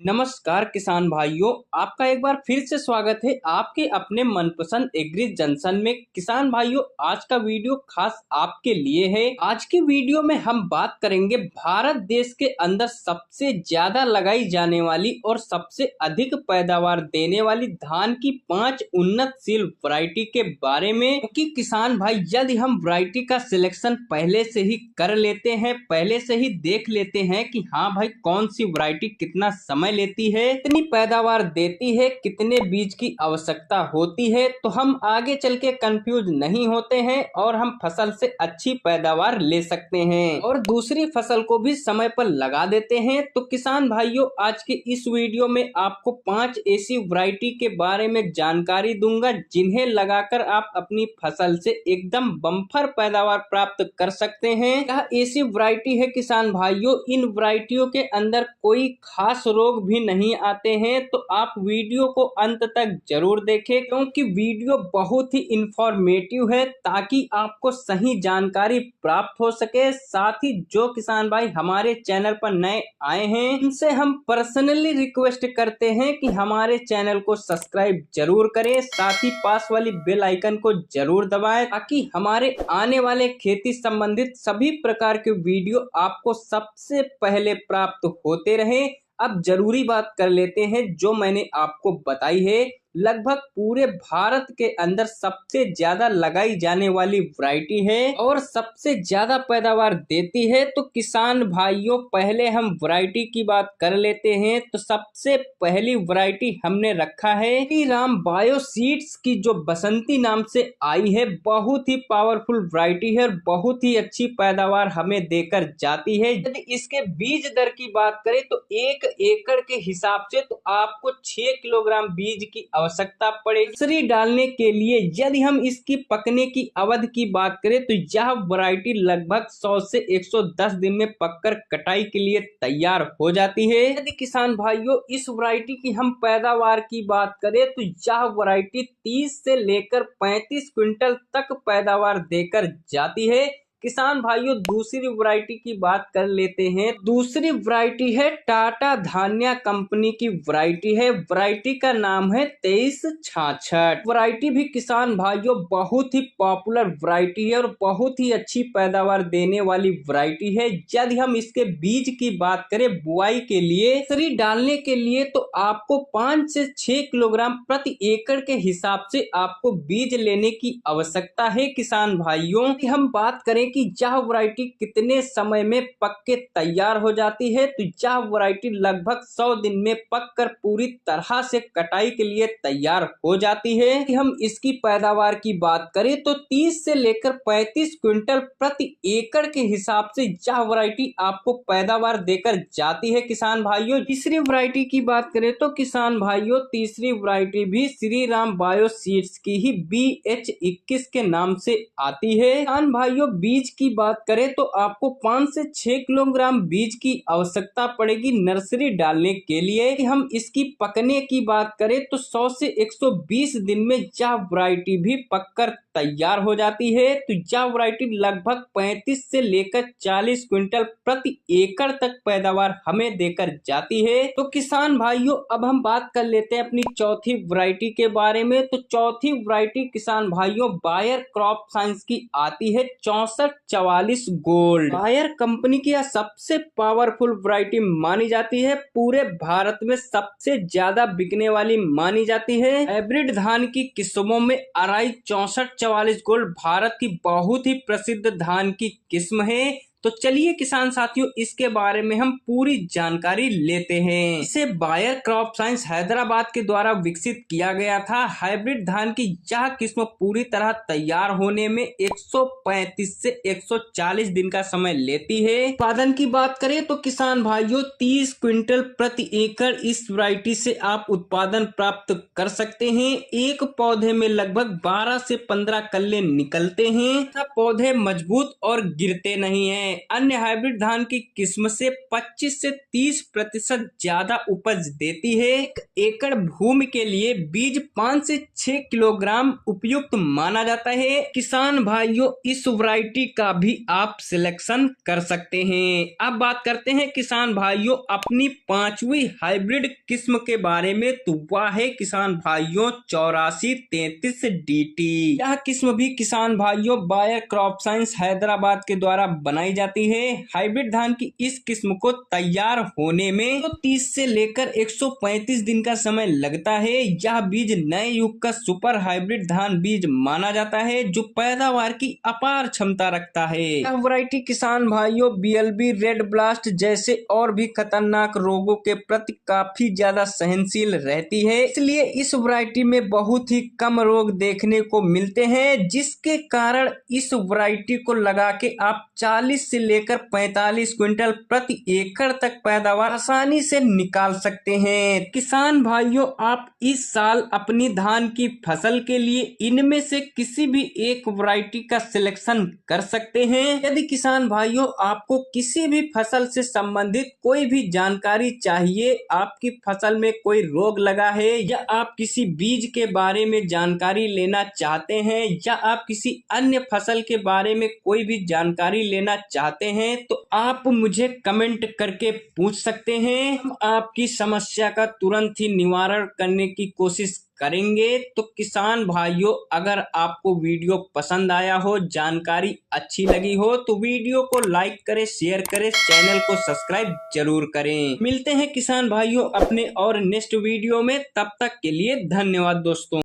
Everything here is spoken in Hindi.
नमस्कार किसान भाइयों, आपका एक बार फिर से स्वागत है आपके अपने मनपसंद एग्री जंक्शन में। किसान भाइयों, आज का वीडियो खास आपके लिए है। आज की वीडियो में हम बात करेंगे भारत देश के अंदर सबसे ज्यादा लगाई जाने वाली और सबसे अधिक पैदावार देने वाली धान की 5 उन्नतशील वैरायटी के बारे में। क्योंकि किसान भाई, यदि हम वैरायटी का सिलेक्शन पहले से ही कर लेते हैं, पहले से ही देख लेते हैं कि हाँ भाई कौन सी वैरायटी कितना समय लेती है, कितनी पैदावार देती है, कितने बीज की आवश्यकता होती है, तो हम आगे चल के कंफ्यूज नहीं होते हैं और हम फसल से अच्छी पैदावार ले सकते हैं और दूसरी फसल को भी समय पर लगा देते हैं। तो किसान भाइयों, आज के इस वीडियो में आपको 5 ऐसी वैरायटी के बारे में जानकारी दूंगा जिन्हें लगाकर आप अपनी फसल से एकदम बम्पर पैदावार प्राप्त कर सकते हैं। यह ऐसी वैरायटी है किसान भाइयों, इन वैरायटियों के अंदर कोई खास रोग भी नहीं आते हैं, तो आप वीडियो को अंत तक जरूर देखें क्योंकि वीडियो बहुत ही इंफॉर्मेटिव है ताकि आपको सही जानकारी प्राप्त हो सके। साथ ही जो किसान भाई हमारे चैनल पर नए आए हैं, उनसे हम पर्सनली रिक्वेस्ट करते हैं कि हमारे चैनल को सब्सक्राइब जरूर करें, साथ ही पास वाली बेल आइकन को जरूर दबाएं ताकि हमारे आने वाले खेती संबंधित सभी प्रकार के वीडियो आपको सबसे पहले प्राप्त होते रहे। अब जरूरी बात कर लेते हैं जो मैंने आपको बताई है। लगभग पूरे भारत के अंदर सबसे ज्यादा लगाई जाने वाली वैरायटी है और सबसे ज्यादा पैदावार देती है। तो किसान भाइयों, पहले हम वैरायटी की बात कर लेते हैं। तो सबसे पहली वैरायटी हमने रखा है श्री राम बायो सीड्स की, जो बसंती नाम से आई है। बहुत ही पावरफुल वैरायटी है और बहुत ही अच्छी पैदावार हमें देकर जाती है। यदि इसके बीज दर की बात करें तो 1 एकड़ के हिसाब से तो आपको 6 किलोग्राम बीज की आवश्यकता पड़ेगी नर्सरी डालने के लिए। यदि हम इसकी पकने की अवधि की बात करें तो यह वैरायटी लगभग 100 से 110 दिन में पककर कटाई के लिए तैयार हो जाती है। यदि किसान भाइयों इस वैरायटी की हम पैदावार की बात करें तो यह वैरायटी 30 से लेकर 35 क्विंटल तक पैदावार देकर जाती है। किसान भाइयों, दूसरी वैरायटी की बात कर लेते हैं। दूसरी वैरायटी है टाटा धान्या कंपनी की वैरायटी है। वैरायटी का नाम है 2366। वैरायटी भी किसान भाइयों बहुत ही पॉपुलर वैरायटी है और बहुत ही अच्छी पैदावार देने वाली वैरायटी है। यदि हम इसके बीज की बात करें बुआई के लिए, नर्सरी डालने के लिए, तो आपको 5 से 6 किलोग्राम प्रति एकड़ के हिसाब से आपको बीज लेने की आवश्यकता है। किसान भाइयों, हम बात करें कि यह वैरायटी कितने समय में पक के तैयार हो जाती है, तो यह वैरायटी लगभग 100 दिन में पककर पूरी तरह से कटाई के लिए तैयार हो जाती है। कि हम इसकी पैदावार की बात करें तो 30 से लेकर 35 क्विंटल प्रति एकड़ के हिसाब से यह वैरायटी आपको पैदावार देकर जाती है। किसान भाइयों, तीसरी वैरायटी की बात करें तो किसान भाइयों तीसरी वैरायटी भी श्री राम बायो सीड्स की ही BH21 के नाम से आती है। किसान भाइयों, बीज की बात करें तो आपको 5 से 6 किलोग्राम बीज की आवश्यकता पड़ेगी नर्सरी डालने के लिए। कि हम इसकी पकने की बात करें तो 100 से 120 दिन में यह वैरायटी भी पककर तैयार हो जाती है। तो यह वैरायटी लगभग 35 से लेकर 40 क्विंटल प्रति एकड़ तक पैदावार हमें देकर जाती है। तो किसान भाइयों, अब हम बात कर लेते हैं अपनी चौथी वैरायटी के बारे में। तो चौथी वैरायटी किसान भाइयों बायर क्रॉप साइंस की आती है 6444 गोल्ड। बायर कंपनी की यह सबसे पावरफुल वैरायटी मानी जाती है, पूरे भारत में सबसे ज्यादा बिकने वाली मानी जाती है। हाइब्रिड धान की किस्मों में अराई 6444 गोल्ड भारत की बहुत ही प्रसिद्ध धान की किस्म है। तो चलिए किसान साथियों, इसके बारे में हम पूरी जानकारी लेते हैं। इसे बायर क्रॉप साइंस हैदराबाद के द्वारा विकसित किया गया था। हाइब्रिड धान की यह किस्म पूरी तरह तैयार होने में 135 से 140 दिन का समय लेती है। उत्पादन की बात करें तो किसान भाइयों 30 क्विंटल प्रति एकड़ इस वैरायटी से आप उत्पादन प्राप्त कर सकते हैं। एक पौधे में लगभग 12 से 15 कल्ले निकलते हैं। पौधे मजबूत और गिरते नहीं है। अन्य हाइब्रिड धान की किस्म से 25 से 30% ज्यादा उपज देती है। 1 एकड़ भूमि के लिए बीज 5 से 6 किलोग्राम उपयुक्त माना जाता है। किसान भाइयों, इस वैरायटी का भी आप सिलेक्शन कर सकते हैं। अब बात करते हैं किसान भाइयों अपनी 5वीं हाइब्रिड किस्म के बारे में, तो वह है किसान भाइयों 8433 DT। यह किस्म भी किसान भाइयों बायर क्रॉप साइंस हैदराबाद के द्वारा बनाई जाती है। हाइब्रिड धान की इस किस्म को तैयार होने में 30 से लेकर 135 दिन का समय लगता है। यह बीज नए युग का सुपर हाइब्रिड धान बीज माना जाता है जो पैदावार की अपार क्षमता रखता है। यह वैरायटी किसान भाइयों BLB, रेड ब्लास्ट जैसे और भी खतरनाक रोगों के प्रति काफी ज्यादा सहनशील रहती है, इसलिए इस वैरायटी में बहुत ही कम रोग देखने को मिलते हैं, जिसके कारण इस वैरायटी को लगा के आप 40 से लेकर 45 क्विंटल प्रति एकड़ तक पैदावार आसानी से निकाल सकते हैं। किसान भाइयों, आप इस साल अपनी धान की फसल के लिए इनमें से किसी भी एक वैरायटी का सिलेक्शन कर सकते हैं। यदि किसान भाइयों आपको किसी भी फसल से संबंधित कोई भी जानकारी चाहिए, आपकी फसल में कोई रोग लगा है या आप किसी बीज के बारे में जानकारी लेना चाहते हैं या आप किसी अन्य फसल के बारे में कोई भी जानकारी लेना चाहते हैं, तो आप मुझे कमेंट करके पूछ सकते हैं। हम आपकी समस्या का तुरंत ही निवारण करने की कोशिश करेंगे। तो किसान भाइयों, अगर आपको वीडियो पसंद आया हो, जानकारी अच्छी लगी हो, तो वीडियो को लाइक करें, शेयर करें, चैनल को सब्सक्राइब जरूर करें। मिलते हैं किसान भाइयों अपने और नेक्स्ट वीडियो में, तब तक के लिए धन्यवाद दोस्तों।